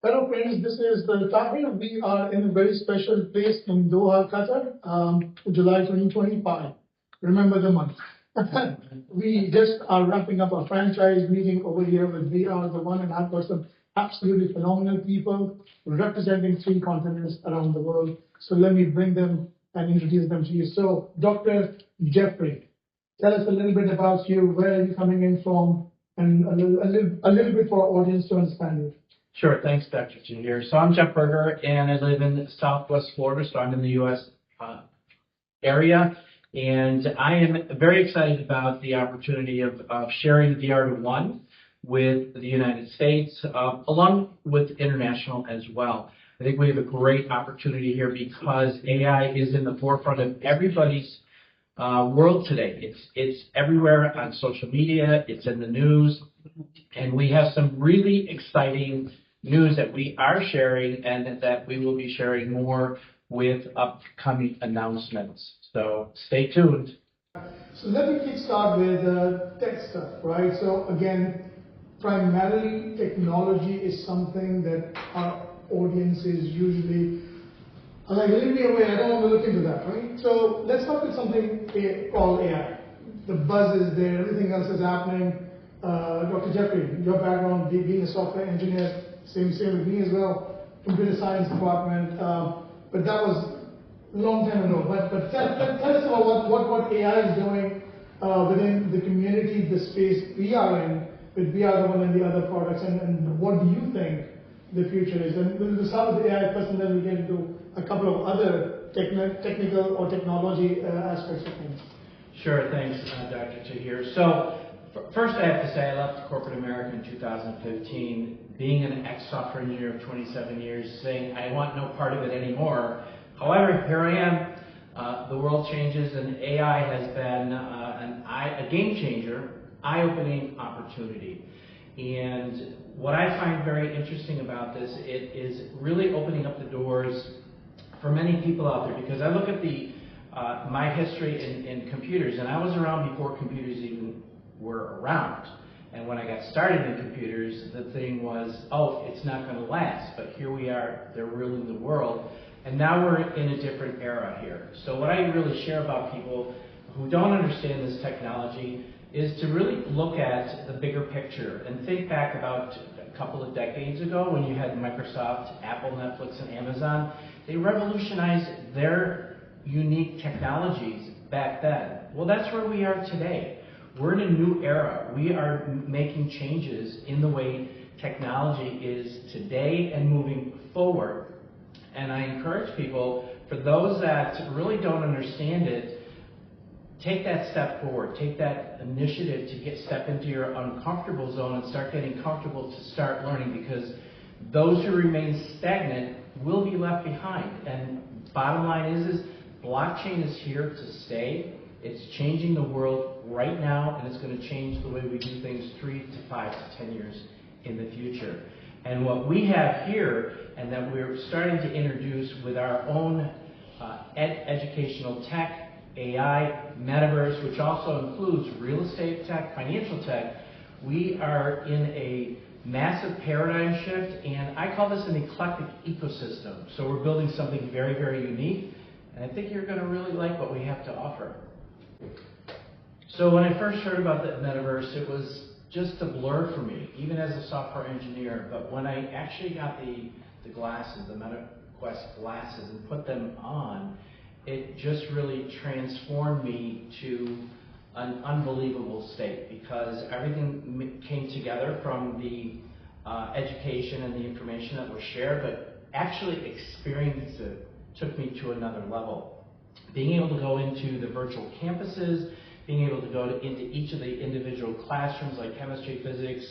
Hello friends, this is Tahir. We are in a very special place in Doha, Qatar, July 2025. Remember the month. We just are wrapping up a franchise meeting over here with VRDa1 and our person. Absolutely phenomenal people representing 3 continents around the world. So let me bring them and introduce them to you. So Dr. Jeffrey, tell us a little bit about you, where are you coming in from, and a little bit for our audience to understand you. Sure, thanks, Dr. Tahir. So I'm Jeff Berger, and I live in Southwest Florida, so I'm in the U.S. Area, and I am very excited about the opportunity of sharing VRDa1 with the United States, along with international as well. I think we have a great opportunity here because AI is in the forefront of everybody's world today. It's everywhere on social media, it's in the news, and we have some really exciting news that we are sharing and that we will be sharing more with upcoming announcements. So stay tuned. So let me kickstart with tech stuff, right? So again, primarily technology is something that our audience is usually like, leave me away, I don't want to look into that, right? So let's start with something called AI. The buzz is there, everything else is happening. Dr. Jeffrey, your background being a software engineer, same with me as well, computer science department, but that was a long time ago. But tell us about what AI is doing within the community, the space we are in, with VRDa1 and the other products, and what do you think the future is? And we'll start with the AI first, and then we get into a couple of other technical or technology aspects of things. Sure, thanks, Dr. Tahir. So first I have to say I left corporate America in 2015, being an ex-software engineer of 27 years, saying I want no part of it anymore. However, here I am. The world changes, and AI has been a game changer, eye-opening opportunity. And what I find very interesting about this, it is really opening up the doors for many people out there, because I look at my history in computers, and I was around before computers even were around. And when I got started in computers, the thing was, oh, it's not going to last. But here we are, they're ruling the world. And now we're in a different era here. So what I really share about people who don't understand this technology is to really look at the bigger picture and think back about a couple of decades ago when you had Microsoft, Apple, Netflix, and Amazon. They revolutionized their unique technologies back then. Well, that's where we are today. We're in a new era. We are making changes in the way technology is today and moving forward. And I encourage people, for those that really don't understand it, take that step forward, take that initiative to step into your uncomfortable zone and start getting comfortable to start learning, because those who remain stagnant will be left behind. And bottom line is blockchain is here to stay. It's changing the world right now, and it's going to change the way we do things 3 to 5 to 10 years in the future. And what we have here, and that we're starting to introduce with our own educational tech, AI, metaverse, which also includes real estate tech, financial tech, we are in a massive paradigm shift, and I call this an eclectic ecosystem. So we're building something very, very unique, and I think you're going to really like what we have to offer. So when I first heard about the metaverse, it was just a blur for me, even as a software engineer. But when I actually got the glasses, the MetaQuest glasses, and put them on, it just really transformed me to an unbelievable state, because everything came together from the education and the information that was shared, but actually experience it took me to another level. Being able to go into the virtual campuses, being able to go into each of the individual classrooms like chemistry, physics,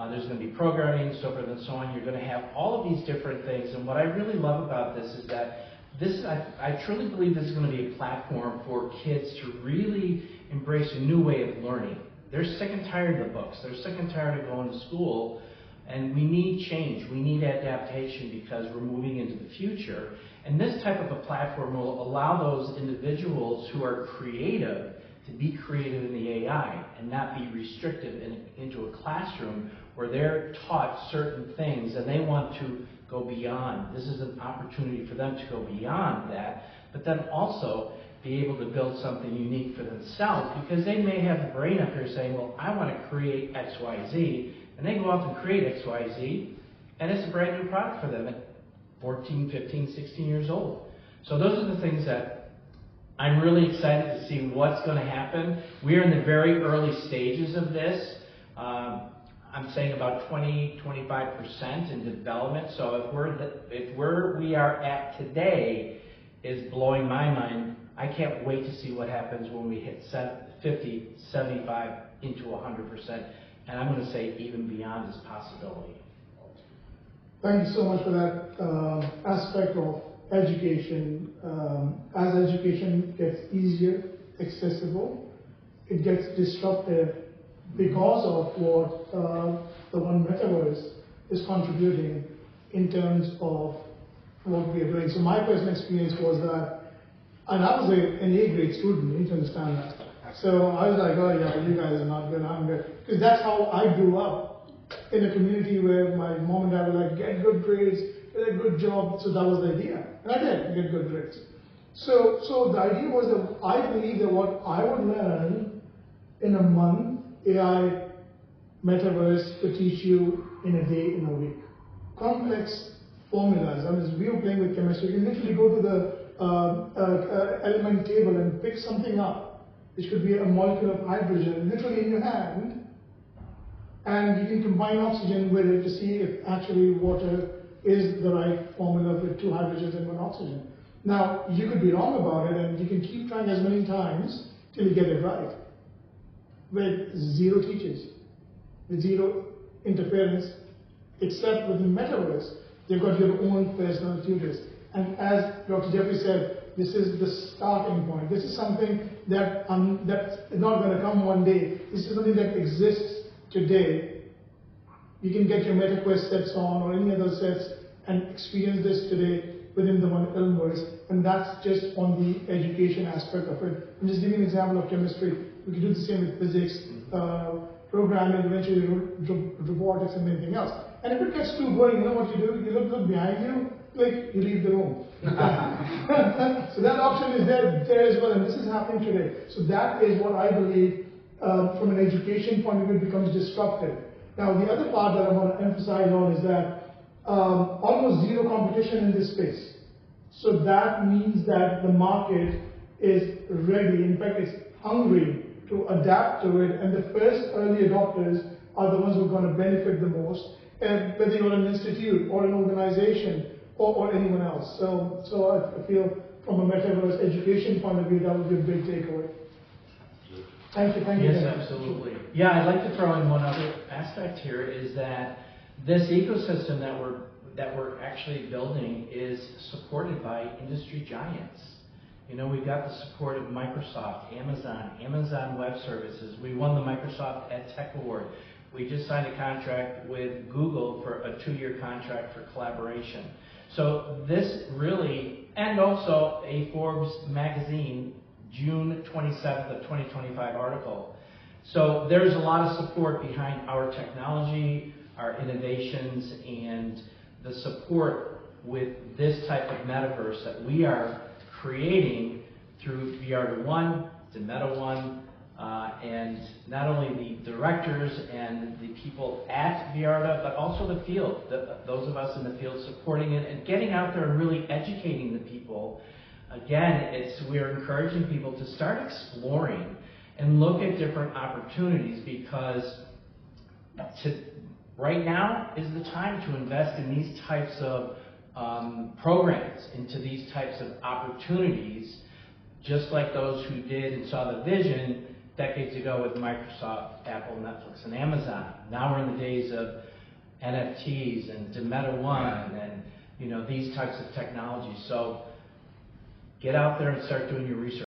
there's going to be programming, so forth and so on. You're going to have all of these different things. And what I really love about this is that I truly believe this is going to be a platform for kids to really embrace a new way of learning. They're sick and tired of the books. They're sick and tired of going to school. And we need change. We need adaptation, because we're moving into the future. And this type of a platform will allow those individuals who are creative to be creative in the AI and not be restricted into a classroom where they're taught certain things and they want to go beyond. This is an opportunity for them to go beyond that, but then also be able to build something unique for themselves, because they may have the brain up here saying, well, I want to create X, Y, Z, and they go off and create X, Y, Z, and it's a brand new product for them at 14, 15, 16 years old. So those are the things that I'm really excited to see what's going to happen. We are in the very early stages of this. I'm saying about 20-25% in development. So if where we are at today is blowing my mind, I can't wait to see what happens when we hit 50, 75 into 100%. And I'm going to say even beyond this possibility. Thank you so much for that aspect of education. As education gets easier, accessible, it gets disruptive because of what the one metaverse is contributing in terms of what we are doing. So my personal experience was that, and I was an A grade student, you need to understand that. So I was like, oh yeah, you guys are not good, I'm good. Because that's how I grew up, in a community where my mom and dad were like, get good grades, get a good job. So that was the idea. And I did get good grades. So the idea was that I believe that what I would learn in a month, AI metaverse could teach you in a day, in a week. Complex formulas. I mean, we were playing with chemistry. You can literally go to the element table and pick something up, which could be a molecule of hydrogen, literally in your hand, and you can combine oxygen with it to see if actually water is the right formula with 2 hydrogens and 1 oxygen. Now, you could be wrong about it, and you can keep trying as many times till you get it right. With 0 teachers, with 0 interference, except with the metaverse, you've got your own personal tutors. And as Dr. Jeffrey said, this is the starting point. This is something that that's not going to come one day. This is something that exists today. You can get your MetaQuest sets on or any other sets and experience this today within the one Elmverse, and that's just on the education aspect of it. I'm just giving an example of chemistry. We can do the same with physics, programming, eventually robotics and anything else. And if it gets too boring, you know what you do? You look behind you, click, you leave the room. So that option is there as well, and this is happening today. So that is what I believe from an education point of view becomes disruptive. Now the other part that I want to emphasize on is that almost 0 competition in this space. So that means that the market is ready, in fact it's hungry to adapt to it, and the first early adopters are the ones who are going to benefit the most, and whether you're an institute or an organization or anyone else. So I feel from a metaverse education point of view, that would be a big takeaway. Thank you. Yes, absolutely. Yeah, I'd like to throw in one other aspect here, is that this ecosystem that we're actually building is supported by industry giants. You know, we've got the support of Microsoft, Amazon Web Services. We won the Microsoft EdTech Award. We just signed a contract with Google for a 2-year contract for collaboration. So this really, and also a Forbes magazine June 27th of 2025 article. So there's a lot of support behind our technology, our innovations, and the support with this type of metaverse that we are creating through VRDa1, Meta1, and not only the directors and the people at VRDa, but also the field, those of us in the field supporting it and getting out there and really educating the people. Again, we're encouraging people to start exploring and look at different opportunities, because right now is the time to invest in these types of programs, into these types of opportunities, just like those who did and saw the vision decades ago with Microsoft, Apple, Netflix, and Amazon. Now we're in the days of NFTs and Meta1 and these types of technologies. So get out there and start doing your research.